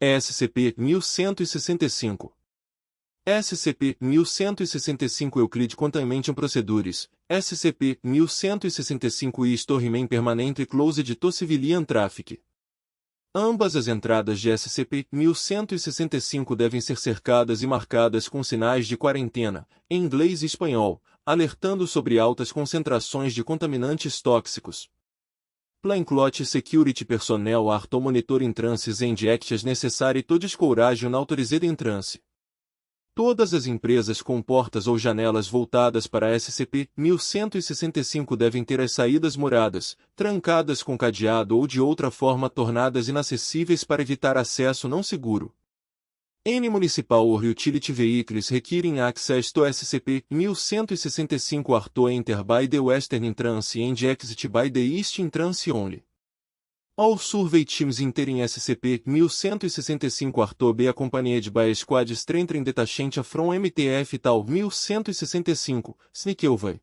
SCP-1165. SCP-1165 Euclid Containment Procedures, SCP-1165 Store Remain Permanent Closed to Civilian Traffic. Ambas as entradas de SCP-1165 devem ser cercadas e marcadas com sinais de quarentena, em inglês e espanhol, alertando sobre altas concentrações de contaminantes tóxicos. Plainclothes Security Personnel are to monitor entrances and actions necessary to discourage unauthorized entrance. Todas as empresas com portas ou janelas voltadas para SCP-1165 devem ter as saídas muradas, trancadas com cadeado ou de outra forma tornadas inacessíveis para evitar acesso não seguro. Any municipal or utility vehicles requiring access to SCP-1165 are to enter by the western entrance and exit by the east entrance only. All survey teams entering SCP-1165 are to be accompanied by a squad strengthened detachment from MTF Tal 1165, Sneakelvai.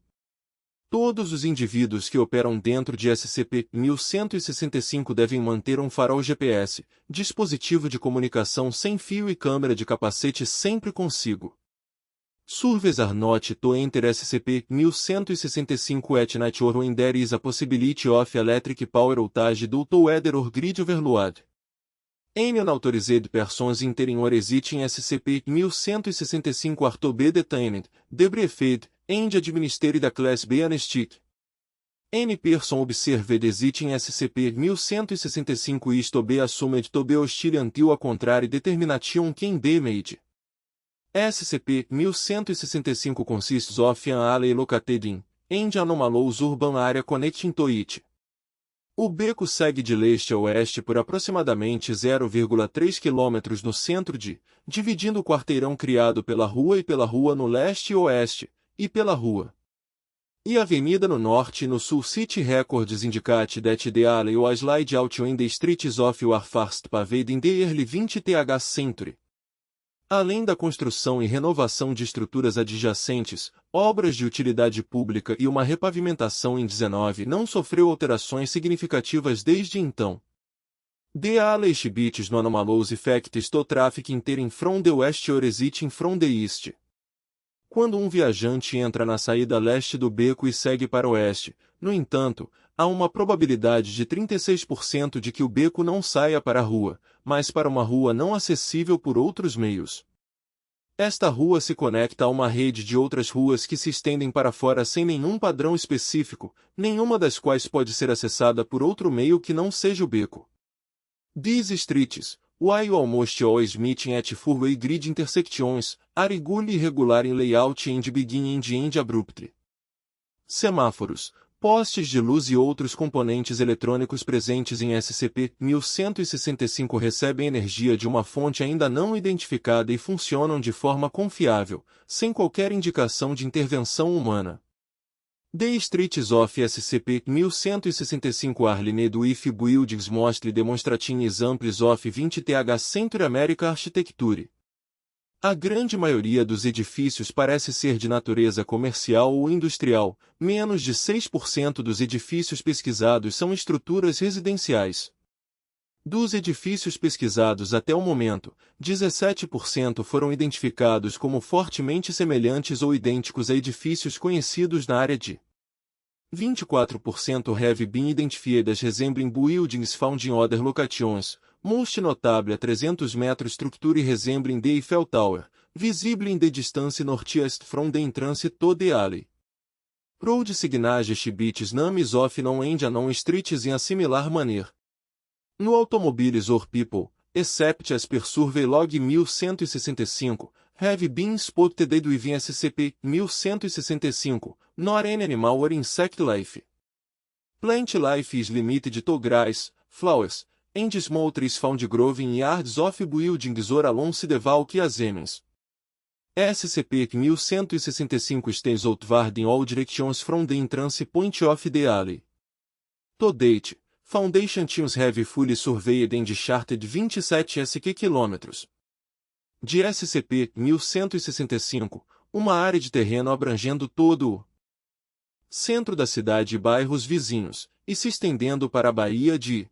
Todos os indivíduos que operam dentro de SCP-1165 devem manter um farol GPS, dispositivo de comunicação sem fio e câmera de capacete sempre consigo. Surveys are not to enter SCP-1165 at night or when there is a possibility of electric power outage due to weather or grid overload. Any unauthorized persons entering or exiting SCP-1165 are to be detained, debriefed, and administered a Class B anesthetic. Any person observed exiting SCP-1165 is to be assumed to be hostile until a contrary determination can be made. SCP-1165 consists of an alley located in, and anomalous urban area connecting to it. O beco segue de leste a oeste por aproximadamente 0,3 km no centro dividindo o quarteirão criado pela rua e pela rua no leste e oeste, e pela rua. E avenida no norte e no sul. City Records indicate that the alley was laid out in the streets of our first paved in the early 20th century. Além da construção e renovação de estruturas adjacentes, obras de utilidade pública e uma repavimentação em 19 não sofreu alterações significativas desde então. The alley beats no anomalous effects to traffic entering from the west or exiting from the east. Quando um viajante entra na saída leste do beco e segue para o oeste, no entanto, há uma probabilidade de 36% de que o beco não saia para a rua, mas para uma rua não acessível por outros meios. Esta rua se conecta a uma rede de outras ruas que se estendem para fora sem nenhum padrão específico, nenhuma das quais pode ser acessada por outro meio que não seja o beco. These streets, while almost always meeting at four-way grid intersections, are irregular in layout and begin and end abruptly. Semáforos, postes de luz e outros componentes eletrônicos presentes em SCP-1165 recebem energia de uma fonte ainda não identificada e funcionam de forma confiável, sem qualquer indicação de intervenção humana. The streets of SCP-1165 are lined with buildings mostly demonstrating examples of 20th Century American Architecture. A grande maioria dos edifícios parece ser de natureza comercial ou industrial, menos de 6% dos edifícios pesquisados são estruturas residenciais. Dos edifícios pesquisados até o momento, 17% foram identificados como fortemente semelhantes ou idênticos a edifícios conhecidos na área de 24% have been identified as resembling buildings found in other locations, most notable a 300 metros structure resembling the Eiffel Tower, visible in the distance northeast from the entrance to the alley. Road signage beats names of known and unknown streets in a similar manner. No automobiles or people, except as per survey log 1165, have been spotted within SCP-1165, nor any animal or insect life. Plant life is limited to grass, flowers, and small trees found growing in yards of buildings or along the walk as emens. SCP-1165 stands outward in all directions from the entrance point of the alley. To date, Foundation teams have fully surveyed and charted 27 SQ km de SCP-1165, uma área de terreno abrangendo todo o centro da cidade e bairros vizinhos, e se estendendo para a Baía de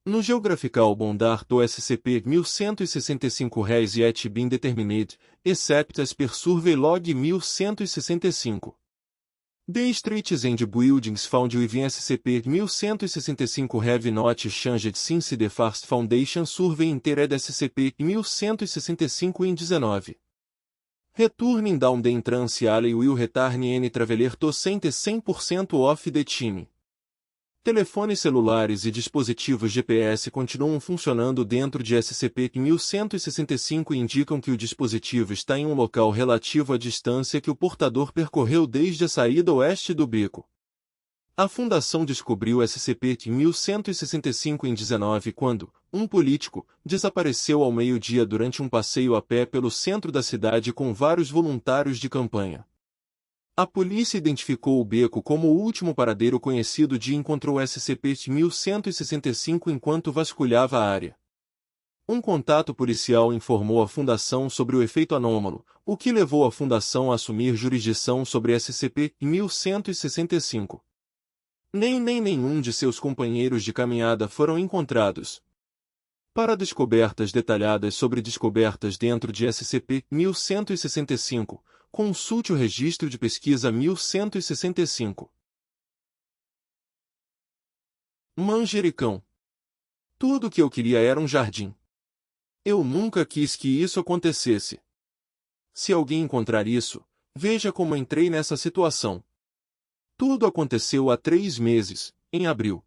No Geographical Bondar to SCP-1165 yet been determined, except as per Survey Log 1165. The streets and buildings found within SCP-1165 have not changed since the first Foundation Survey entered SCP-1165 in 19. Returning down the entrance alley will return any traveler to 100% of the time. Telefones celulares e dispositivos GPS continuam funcionando dentro de SCP-1165 e indicam que o dispositivo está em um local relativo à distância que o portador percorreu desde a saída oeste do beco. A Fundação descobriu SCP-1165 em 19 quando um político desapareceu ao meio-dia durante um passeio a pé pelo centro da cidade com vários voluntários de campanha. A polícia identificou o beco como o último paradeiro conhecido de encontrou SCP-1165 enquanto vasculhava a área. Um contato policial informou a Fundação sobre o efeito anômalo, o que levou a Fundação a assumir jurisdição sobre SCP-1165. Nem nenhum de seus companheiros de caminhada foram encontrados. Para descobertas detalhadas sobre descobertas dentro de SCP-1165, consulte o Registro de Pesquisa 1165. Manjericão. Tudo o que eu queria era um jardim. Eu nunca quis que isso acontecesse. Se alguém encontrar isso, veja como entrei nessa situação. Tudo aconteceu há 3 meses, em abril.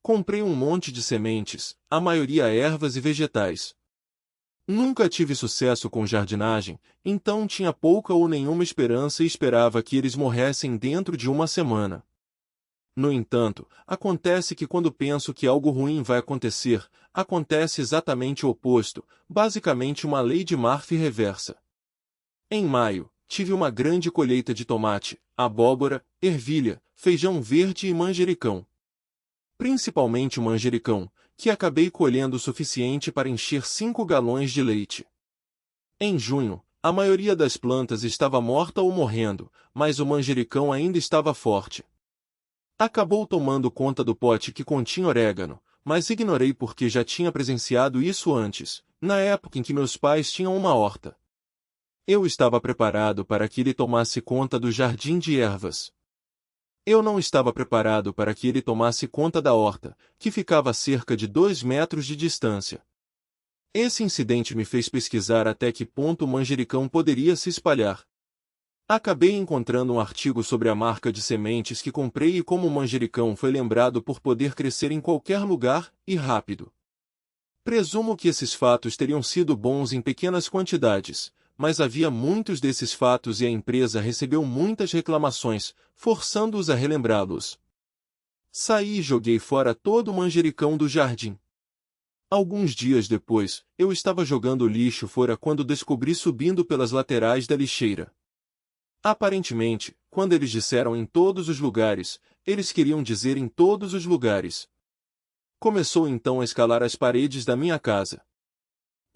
Comprei um monte de sementes, a maioria ervas e vegetais. Nunca tive sucesso com jardinagem, então tinha pouca ou nenhuma esperança e esperava que eles morressem dentro de uma semana. No entanto, acontece que quando penso que algo ruim vai acontecer, acontece exatamente o oposto, basicamente uma lei de Murphy reversa. Em maio, tive uma grande colheita de tomate, abóbora, ervilha, feijão verde e manjericão. Principalmente o manjericão, que acabei colhendo o suficiente para encher 5 galões de leite. Em junho, a maioria das plantas estava morta ou morrendo, mas o manjericão ainda estava forte. Acabou tomando conta do pote que continha orégano, mas ignorei porque já tinha presenciado isso antes, na época em que meus pais tinham uma horta. Eu estava preparado para que ele tomasse conta do jardim de ervas. Eu não estava preparado para que ele tomasse conta da horta, que ficava a cerca de 2 metros de distância. Esse incidente me fez pesquisar até que ponto o manjericão poderia se espalhar. Acabei encontrando um artigo sobre a marca de sementes que comprei e como o manjericão foi lembrado por poder crescer em qualquer lugar, e rápido. Presumo que esses fatos teriam sido bons em pequenas quantidades, mas havia muitos desses fatos e a empresa recebeu muitas reclamações, forçando-os a relembrá-los. Saí e joguei fora todo o manjericão do jardim. Alguns dias depois, eu estava jogando lixo fora quando descobri subindo pelas laterais da lixeira. Aparentemente, quando eles disseram em todos os lugares, eles queriam dizer em todos os lugares. Começou então a escalar as paredes da minha casa.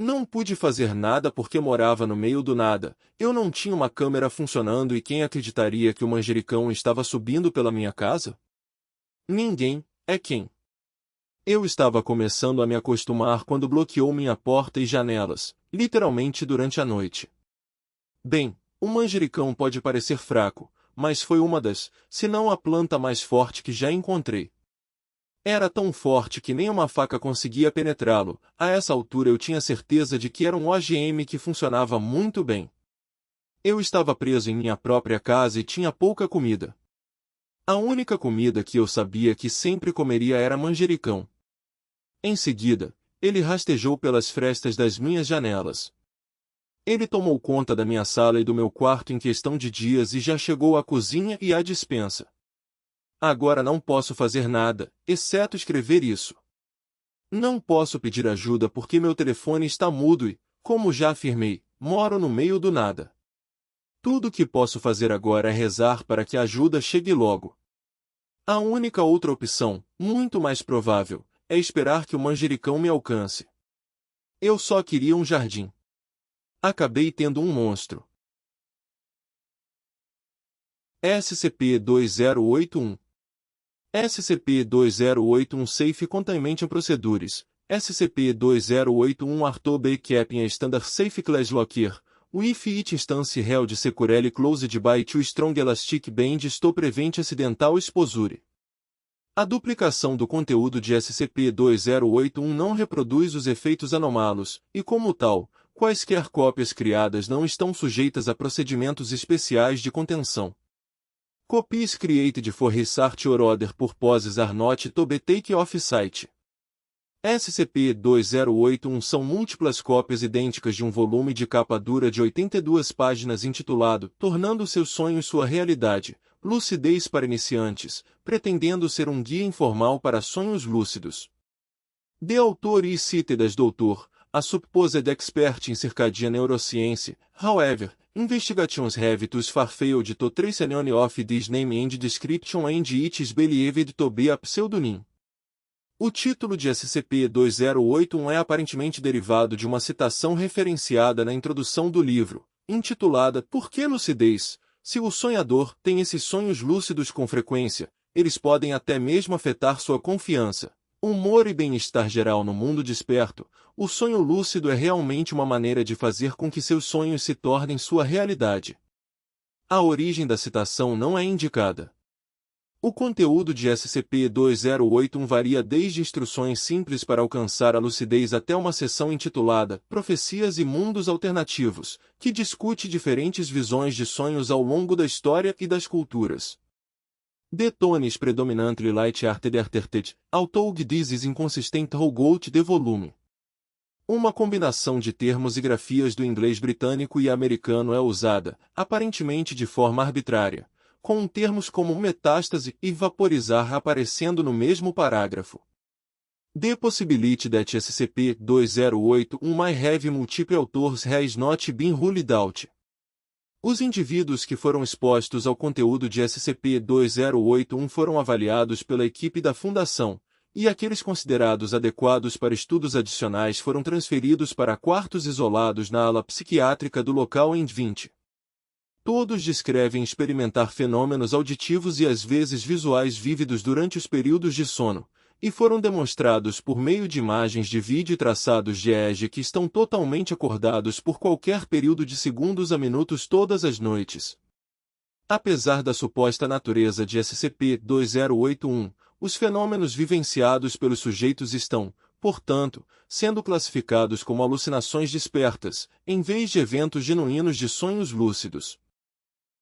Não pude fazer nada porque morava no meio do nada, eu não tinha uma câmera funcionando e quem acreditaria que o manjericão estava subindo pela minha casa? Ninguém, é quem? Eu estava começando a me acostumar quando bloqueou minha porta e janelas, literalmente durante a noite. Bem, o manjericão pode parecer fraco, mas foi uma das, se não a planta mais forte que já encontrei. Era tão forte que nem uma faca conseguia penetrá-lo. A essa altura eu tinha certeza de que era um OGM que funcionava muito bem. Eu estava preso em minha própria casa e tinha pouca comida. A única comida que eu sabia que sempre comeria era manjericão. Em seguida, ele rastejou pelas frestas das minhas janelas. Ele tomou conta da minha sala e do meu quarto em questão de dias e já chegou à cozinha e à despensa. Agora não posso fazer nada, exceto escrever isso. Não posso pedir ajuda porque meu telefone está mudo e, como já afirmei, moro no meio do nada. Tudo o que posso fazer agora é rezar para que a ajuda chegue logo. A única outra opção, muito mais provável, é esperar que o manjericão me alcance. Eu só queria um jardim. Acabei tendo um monstro. SCP-2081 SCP-2081 Safe Containment Procedures, SCP-2081 Artobe Keeping a Standard Safe Class Locker, with it instance held securely closed by two strong elastic bands to prevent accidental exposure. A duplicação do conteúdo de SCP-2081 não reproduz os efeitos anômalos, e como tal, quaisquer cópias criadas não estão sujeitas a procedimentos especiais de contenção. Copies created for research or other purposes are not to be taken off-site. SCP-2081 são múltiplas cópias idênticas de um volume de capa dura de 82 páginas intitulado Tornando seus sonhos sua realidade, Lucidez para iniciantes, pretendendo ser um guia informal para sonhos lúcidos. The author is cited as Dr. a supposed expert in circadian neuroscience, however, investigations have thus far failed to trace any of this name and description and it is believed to be a pseudonym. O título de SCP-2081 é aparentemente derivado de uma citação referenciada na introdução do livro, intitulada Por que lucidez? Se o sonhador tem esses sonhos lúcidos com frequência, eles podem até mesmo afetar sua confiança, humor e bem-estar geral no mundo desperto. O sonho lúcido é realmente uma maneira de fazer com que seus sonhos se tornem sua realidade. A origem da citação não é indicada. O conteúdo de SCP-2081 varia desde instruções simples para alcançar a lucidez até uma seção intitulada Profecias e Mundos Alternativos, que discute diferentes visões de sonhos ao longo da história e das culturas. The tone is predominantly light-hearted, although this is inconsistent throughout the volume. Uma combinação de termos e grafias do inglês britânico e americano é usada, aparentemente de forma arbitrária, com termos como metástase e vaporizar aparecendo no mesmo parágrafo. The possibility that SCP-2081 might have multiple authors has not been ruled out. Os indivíduos que foram expostos ao conteúdo de SCP-2081 foram avaliados pela equipe da Fundação, e aqueles considerados adequados para estudos adicionais foram transferidos para quartos isolados na ala psiquiátrica do local em 20. Todos descrevem experimentar fenômenos auditivos e às vezes visuais vívidos durante os períodos de sono, e foram demonstrados por meio de imagens de vídeo e traçados de EEG que estão totalmente acordados por qualquer período de segundos a minutos todas as noites. Apesar da suposta natureza de SCP-2081, os fenômenos vivenciados pelos sujeitos estão, portanto, sendo classificados como alucinações despertas, em vez de eventos genuínos de sonhos lúcidos.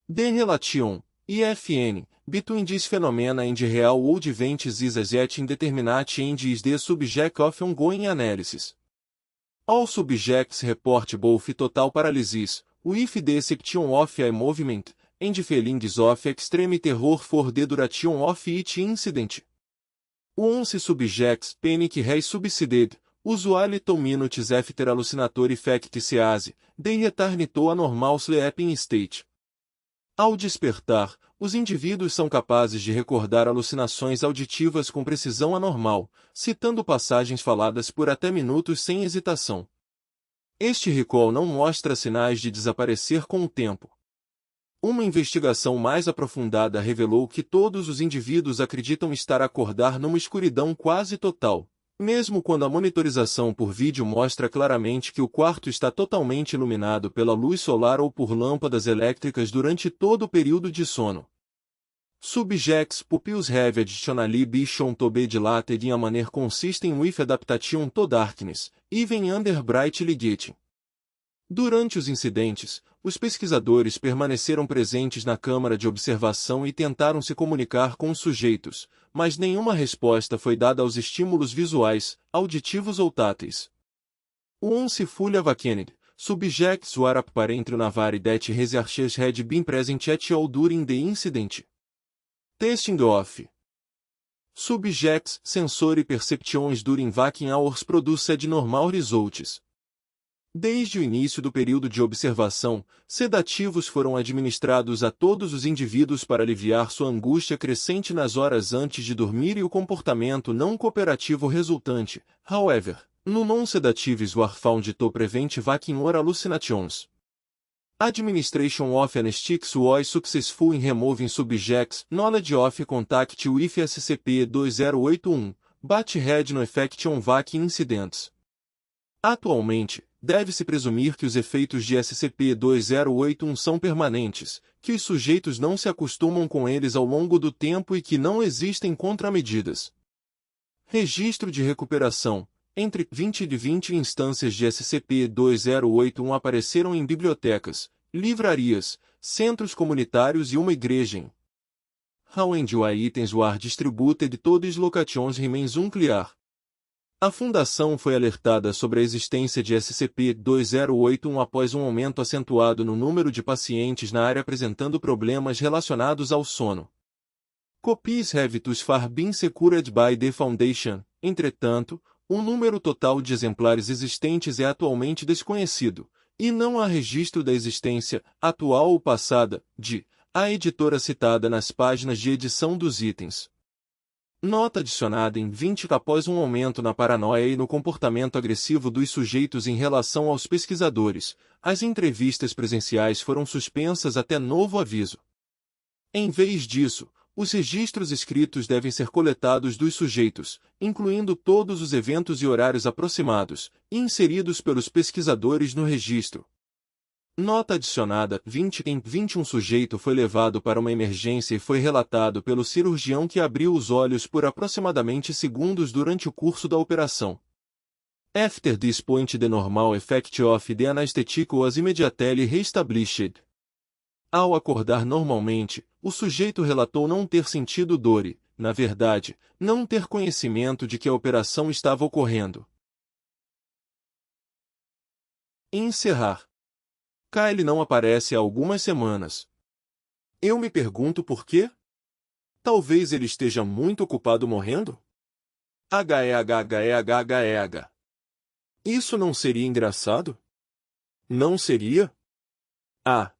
The relation, IFN, between this phenomena and real world events is as yet indeterminate and is the subject of ongoing analysis. All subjects report both total paralysis, with the exception of eye movement, and feelings of extreme terror for the duration of each incident. Once subjects panic has subsided, usually 2 minutes after hallucinatory effect cease, they return to a normal sleeping state. Ao despertar, os indivíduos são capazes de recordar alucinações auditivas com precisão anormal, citando passagens faladas por até minutos sem hesitação. Este recall não mostra sinais de desaparecer com o tempo. Uma investigação mais aprofundada revelou que todos os indivíduos acreditam estar a acordar numa escuridão quase total, mesmo quando a monitorização por vídeo mostra claramente que o quarto está totalmente iluminado pela luz solar ou por lâmpadas elétricas durante todo o período de sono. Subjects pupils have additionally been shown to be dilated in a manner consistent with adaptation to darkness, even under bright light. Durante os incidentes, os pesquisadores permaneceram presentes na câmara de observação e tentaram se comunicar com os sujeitos, mas nenhuma resposta foi dada aos estímulos visuais, auditivos ou táteis. Once fully awakened, subjects were apparently aware that researchers had been present at all during the incident. Testing of subjects' sensory perceptions during waking hours produced normal results. Desde o início do período de observação, sedativos foram administrados a todos os indivíduos para aliviar sua angústia crescente nas horas antes de dormir e o comportamento não cooperativo resultante. However, no non-sedatives were found to prevent waking or hallucinations. Administration of anesthetics was successful in removing subjects knowledge of contact with SCP-2081, but had no effect on vac incidents. Atualmente, deve-se presumir que os efeitos de SCP-2081 são permanentes, que os sujeitos não se acostumam com eles ao longo do tempo e que não existem contramedidas. Registro de recuperação. Entre 20 e 20 instâncias de SCP-2081 apareceram em bibliotecas, livrarias, centros comunitários e uma igreja em How and why items were distributed to these locations remains unclear. A Fundação foi alertada sobre a existência de SCP-2081 após um aumento acentuado no número de pacientes na área apresentando problemas relacionados ao sono. Copies have thus far been secured by the Foundation. Entretanto, o número total de exemplares existentes é atualmente desconhecido, e não há registro da existência, atual ou passada, de a editora citada nas páginas de edição dos itens. Nota adicionada em 20 após um aumento na paranoia e no comportamento agressivo dos sujeitos em relação aos pesquisadores, as entrevistas presenciais foram suspensas até novo aviso. Em vez disso, os registros escritos devem ser coletados dos sujeitos, incluindo todos os eventos e horários aproximados, e inseridos pelos pesquisadores no registro. Nota adicionada 20 em 21 sujeito foi levado para uma emergência e foi relatado pelo cirurgião que abriu os olhos por aproximadamente segundos durante o curso da operação. After this point the normal effect of the anesthetic was immediately reestablished. Ao acordar normalmente, o sujeito relatou não ter sentido dor e, na verdade, não ter conhecimento de que a operação estava ocorrendo. Encerrar. Kyle não aparece há algumas semanas. Eu me pergunto por quê? Talvez ele esteja muito ocupado morrendo? H. Isso não seria engraçado? Não seria? Ah.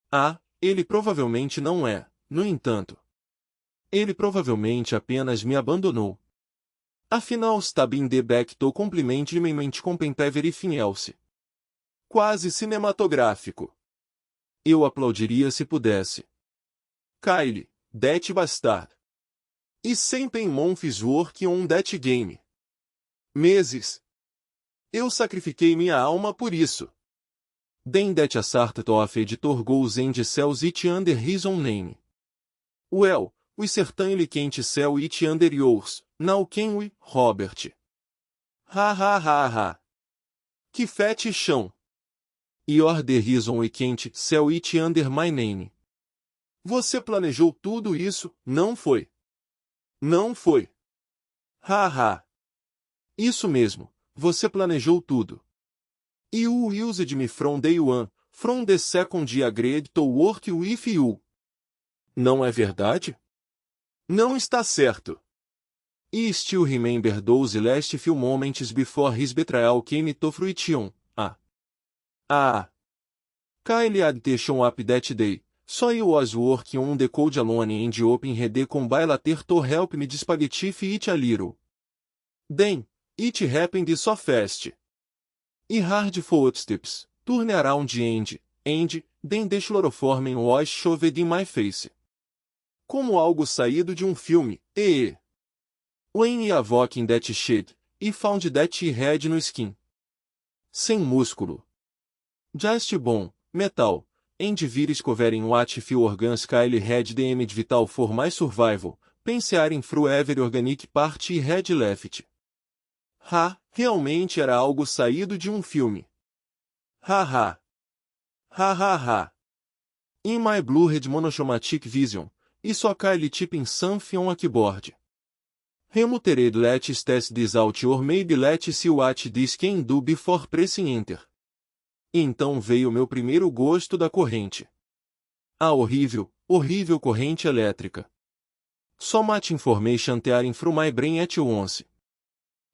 Ah, ele provavelmente não é, no entanto. Ele provavelmente apenas me abandonou. Afinal está bem de back to complementemente everything else. Quase cinematográfico. Eu aplaudiria se pudesse. Kyle, that bastard. E sempre months work on that game. Meses. Eu sacrifiquei minha alma por isso. Then that asserted of editor goes and sells it under his own name. Well, we certainly can't sell it under yours, now can we, Robert? Que fetichão. You're the reason we can't sell it under my name. Você planejou tudo isso, não foi? Não foi. Isso mesmo, você planejou tudo. You used me from day one, from the second I agreed to work with you. Não é verdade? Não está certo. I still remember those last few moments before his betrayal came to fruition. Kyle had taken up that day, so I was working on the code alone and open the compiler to help me spaghettify it a little. Then, it happened so fast. E hard footsteps, turn around and, then the chloroform was shoved in my face. Como algo saído de um filme, When I awoke in that shed, I found that I had no skin. Sem músculo. Just bone, metal, and virus covering what few organs Kyle had deemed vital for my survival, pensar through every organic part I had left. Realmente era algo saído de um filme. In my blurred monochromatic vision, I saw Kyle typing something on a keyboard. Remutered let's test this out or maybe let's see what this can do before pressing enter. Então veio meu primeiro gosto da corrente. A horrível, horrível corrente elétrica. So much information tearing through my brain at once.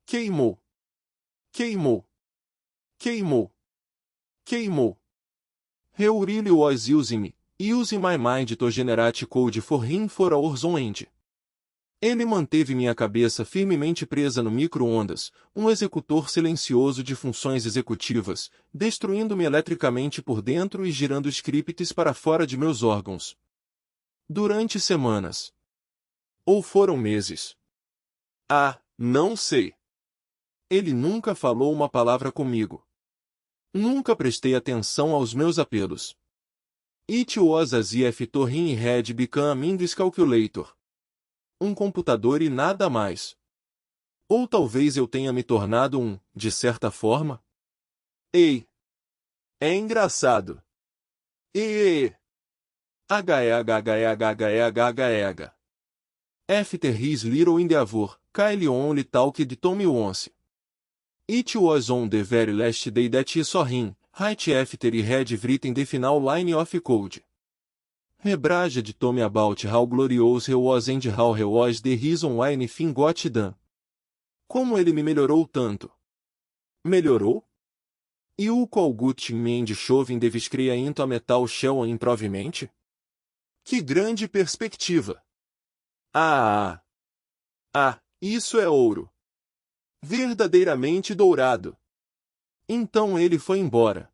Queimou. He really was using my mind to generate code for him for hours on end. Ele manteve minha cabeça firmemente presa no micro-ondas, um executor silencioso de funções executivas, destruindo-me eletricamente por dentro e girando scripts para fora de meus órgãos. Durante semanas. Ou foram meses. Ah, não sei. Ele nunca falou uma palavra comigo. Nunca prestei atenção aos meus apelos. It was as if Torrin had become a Mingus Calculator. Um computador e nada mais. Ou talvez eu tenha me tornado um, de certa forma? Ei! É engraçado. E H. After his little endeavor, Kyle only talked to me once. It was on the very last day that he saw him, right after he had written the final line of code. He bragged to me about how glorious he was and how he was the reason why anything got done. Como ele me melhorou tanto. Melhorou? E o qual gut me and shoving the viscrea into a metal shell improvement? Que grande perspectiva! Isso é ouro. Verdadeiramente dourado. Então ele foi embora.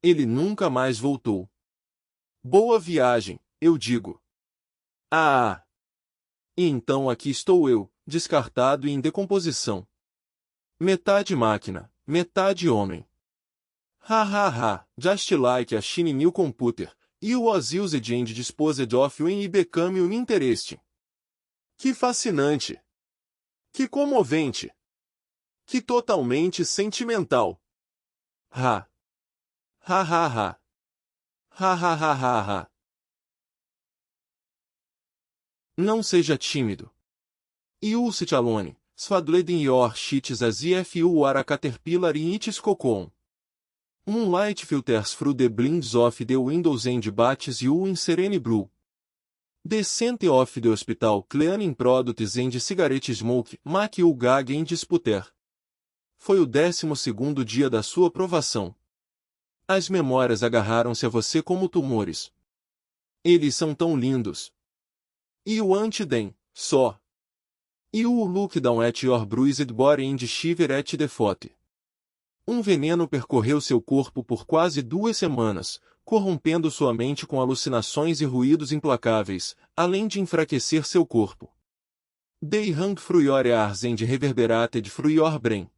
Ele nunca mais voltou. Boa viagem, eu digo. E então aqui estou eu, descartado e em decomposição. Metade máquina, metade homem. Just like a shiny new computer, you was used and disposed of when it became interesting. Que fascinante! Que comovente! Que totalmente sentimental! Ha! Não seja tímido. You sit alone, swaddled in your sheets as if you are a caterpillar in its cocoon. Moonlight filters through the blinds of the windows and bates you in serene blue. The scent of the hospital cleaning products and cigarette smoke make you gag and sputter. Foi o 12º dia da sua provação. As memórias agarraram-se a você como tumores. Eles são tão lindos. You want them, só. You look down at your bruised body and shiver at the thought. Um veneno percorreu seu corpo por quase 2 semanas, corrompendo sua mente com alucinações e ruídos implacáveis, além de enfraquecer seu corpo. They hung through your ears and reverberated through your brain.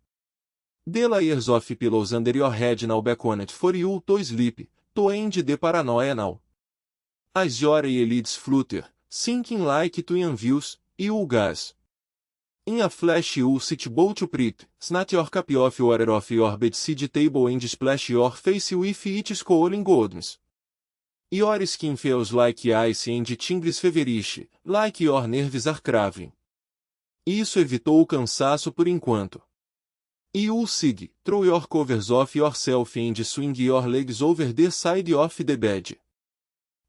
The layers of pillows under your head now beckoned for you to sleep, to end the paranoia now. As your eyelids flutter, sinking like twin views, you gas. In a flash you sit bolt upright, snatch your cap off your bedside table and splash your face with its cooling goldens. Your skin feels like ice and tingles feverish, like your nerves are craving. Isso evitou o cansaço por enquanto. You sig, throw your covers off yourself and swing your legs over the side of the bed.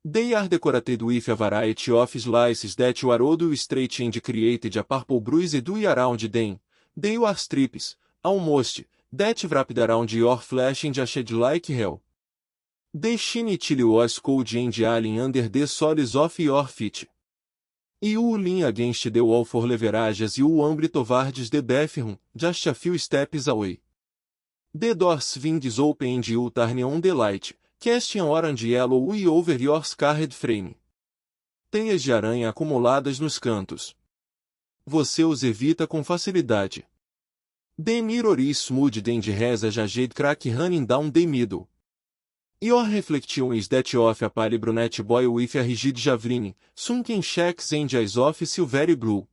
They are decorated with a variety of slices that you are old straight and created a purple bruise do around them. They are strips, almost, that wrapped around your flesh and a shade like hell. The shiny chili was cold and alien under the soles of your feet. You lean against the wall for leverage as you amble towards the bathroom, just a few steps away. The door swings open and you turn on the light, casting orange yellow over your scarred frame. Teias de aranha acumuladas nos cantos. Você os evita com facilidade. The mirror is smooth and has a jade crack running down the middle. Your reflection is that of a pale brunette boy with a rigid javelin, sunken cheeks and eyes of silvery blue.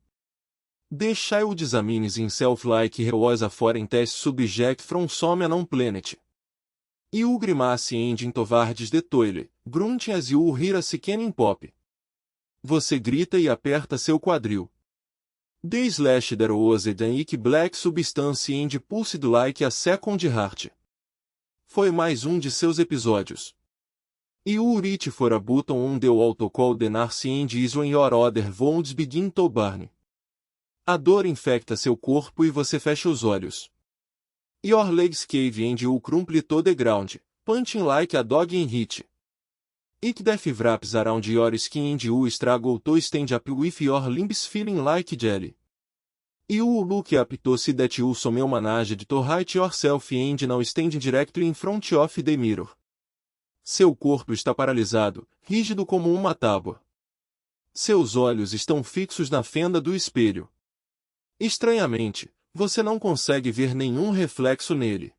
The child examines himself like he was a foreign test subject from some unknown planet. You grimace and towards the toilet, grunting as you hear a sickening pop. Você grita e aperta seu quadril. The slash there was an ink black substance and pulsed like a second heart. Foi mais um de seus episódios. You reach for a button on the wall to call the nurse and is when your other wounds begin to burn. A dor infecta seu corpo e você fecha os olhos. Your legs cave and you crumple to the ground, punching like a dog in heat. It def wraps around your skin and you struggle to stand up with your limbs feeling like jelly. You look up to see that you somehow managed to hide yourself and now standing directly in front of the mirror. Seu corpo está paralisado, rígido como uma tábua. Seus olhos estão fixos na fenda do espelho. Estranhamente, você não consegue ver nenhum reflexo nele.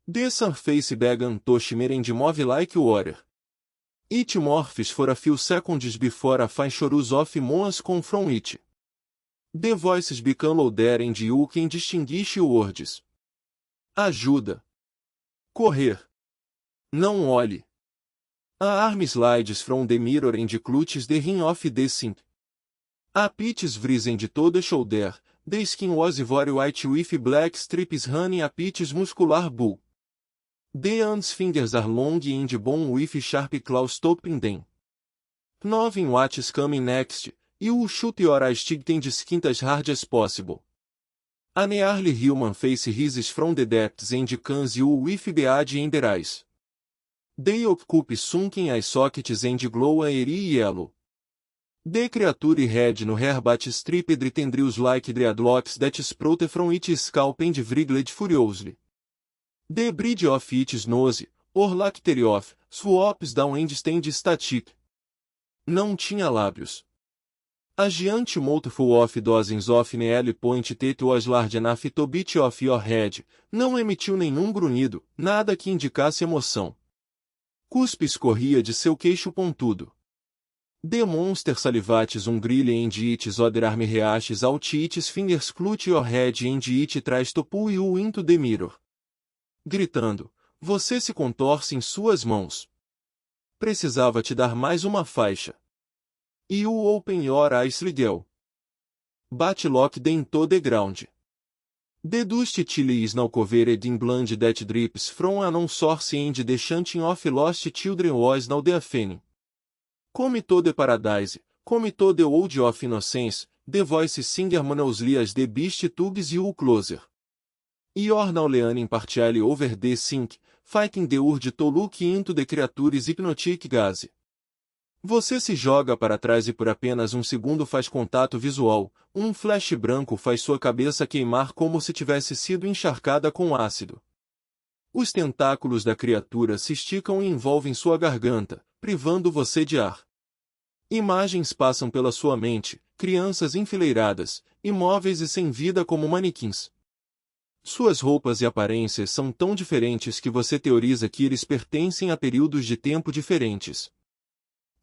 The surface began to shimmer and move like water. It morphs for a few seconds before a fine chorus of moans come from it. The voices become louder and you can distinguish words. Ajuda. Correr. Não olhe. A arm slides from the mirror and clutches the rim of the sink. A pitch vrisen de toda shoulder, the skin was very white with black strips running a pitch muscular bull. The hand's fingers are long and bone with sharp claws stopping them. Knowing what's coming next, you shoot your eyes tight and squint as hard as possible. A nearly human face rises from the depths and cans you with the edge in their eyes. They occupy sunken eye sockets and glow a eerie yellow. The creature had no hair but stripped tendrils like dreadlocks that sprout from its scalp and wriggled furiously. The bridge of its nose, or lactery of, swoops down and stands static. Não tinha lábios. A giant mouthful of dozens of nail point teeth was large enough to beat off your head, não emitiu nenhum grunhido, nada que indicasse emoção. Cuspe escorria de seu queixo pontudo. The monster salivates grille and its other arm reaches out its fingers clutch your head and it tries to pull you into the mirror. Gritando, você se contorce em suas mãos. Precisava te dar mais uma faixa. You open your eyes Ligel. But lock them to the ground. The dust chili is now covered in blood that drips from a non-source and the chanting of lost children was now the happening. Come to the paradise, come to the world of innocence, the voice singer monously as the beast tugs you closer. You're now leaning partially over the sink, fighting the urge to look into the creature's hypnotic gaze. Você se joga para trás e por apenas um segundo faz contato visual, um flash branco faz sua cabeça queimar como se tivesse sido encharcada com ácido. Os tentáculos da criatura se esticam e envolvem sua garganta, privando você de ar. Imagens passam pela sua mente, crianças enfileiradas, imóveis e sem vida como manequins. Suas roupas e aparências são tão diferentes que você teoriza que eles pertencem a períodos de tempo diferentes.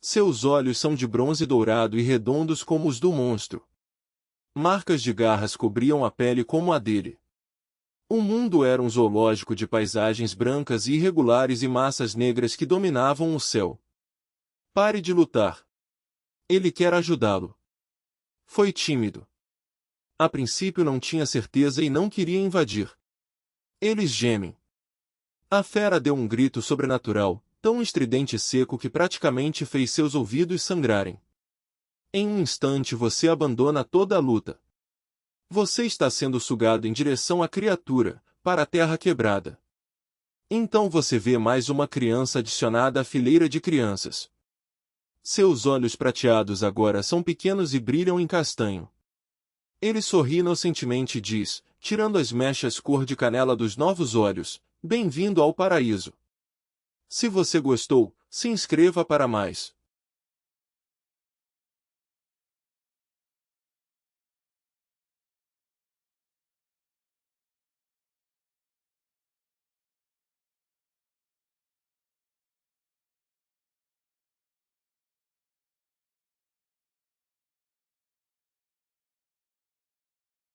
Seus olhos são de bronze dourado e redondos como os do monstro. Marcas de garras cobriam a pele como a dele. O mundo era um zoológico de paisagens brancas e irregulares e massas negras que dominavam o céu. Pare de lutar. Ele quer ajudá-lo. Foi tímido. A princípio não tinha certeza e não queria invadir. Eles gemem. A fera deu um grito sobrenatural, tão estridente e seco que praticamente fez seus ouvidos sangrarem. Em um instante você abandona toda a luta. Você está sendo sugado em direção à criatura, para a terra quebrada. Então você vê mais uma criança adicionada à fileira de crianças. Seus olhos prateados agora são pequenos e brilham em castanho. Ele sorri inocentemente e diz, tirando as mechas cor de canela dos novos olhos, bem-vindo ao paraíso. Se você gostou, se inscreva para mais.